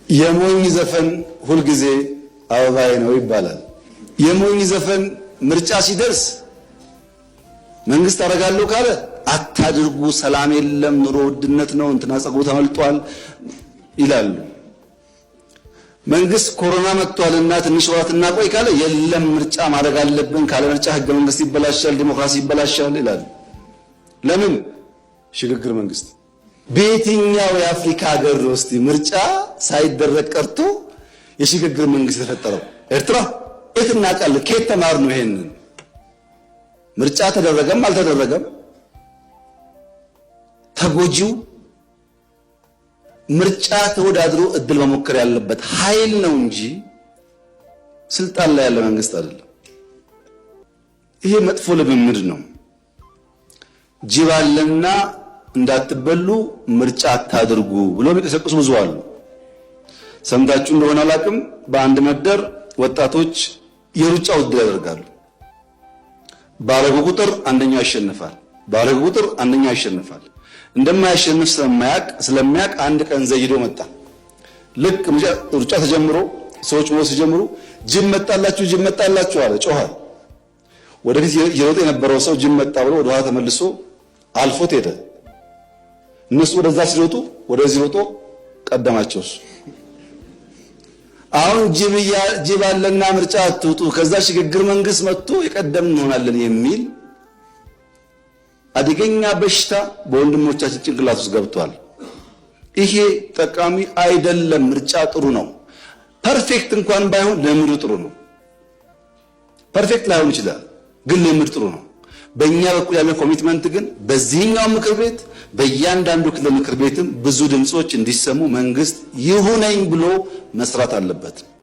የሞኝ ዘፈን ሁልጊዜ አበባዬ ነው ይባላል። የሞኝ ዘፈን ምርጫ ሲደርስ መንግስት አደርጋለሁ ካለ አታድርጉ፣ ሰላም የለም፣ ኑሮ ውድነት ነው፣ እንትና ጸጉሩ ተመልጧል ይላሉ። መንግስት ኮሮና መጥቷልና ትንሽ ወራት እናቆይ ካለ የለም ምርጫ ማድረግ አለብን፣ ካለ ምርጫ ህገ መንግስት ይበላሻል፣ ዲሞክራሲ ይበላሻል ይላሉ። ለምን? ሽግግር መንግስት። በየትኛው የአፍሪካ ሀገር ውስጥ ምርጫ ሳይደረግ ቀርቶ የሽግግር መንግስት የተፈጠረው? ኤርትራ። የት እናውቃለን? ከየት ተማር ነው ይሄንን? ምርጫ ተደረገም አልተደረገም ተጎጂው ምርጫ ተወዳድሮ እድል መሞከር ያለበት ኃይል ነው እንጂ ስልጣን ላይ ያለ መንግስት አይደለም። ይሄ መጥፎ ልምምድ ነው። ጅብ አለና እንዳትበሉ ምርጫ አታድርጉ ብሎ የሚቀሰቅሱ ብዙ አሉ። ሰምታችሁ እንደሆነ አላቅም፣ በአንድ መደር ወጣቶች የሩጫ ውድድር ያደርጋሉ። ባረጉ ቁጥር አንደኛው ያሸንፋል፣ ባረጉ ቁጥር አንደኛው ያሸንፋል። እንደማያሸንፍ ስለሚያቅ አንድ ቀን ዘይዶ መጣ። ልክ ሩጫ ተጀምሮ ሰዎች ሞት ሲጀምሩ ጅብ መጣላችሁ አለ፣ ጮኸ። ወደፊት እየሮጠ የነበረው ሰው ጅብ መጣ ብሎ ወደ ኋላ ተመልሶ አልፎት ሄደ። እነሱ ወደዛ ሲሮጡ ወደዚህ ሮጦ ቀደማቸው። አሁን ጅብ አለና ምርጫ አትውጡ፣ ከዛ ሽግግር መንግስት መጥቶ የቀደም እንሆናለን የሚል አደገኛ በሽታ በወንድሞቻችን ጭንቅላት ውስጥ ገብቷል። ይሄ ጠቃሚ አይደለም። ምርጫ ጥሩ ነው። ፐርፌክት እንኳን ባይሆን ልምዱ ጥሩ ነው። ፐርፌክት ላይሆን ይችላል፣ ግን ልምድ ጥሩ ነው። በእኛ በኩል ያለ ኮሚትመንት ግን በዚህኛው ምክር ቤት በእያንዳንዱ ክልል ምክር ቤትም ብዙ ድምጾች እንዲሰሙ መንግስት ይሁነኝ ብሎ መስራት አለበት።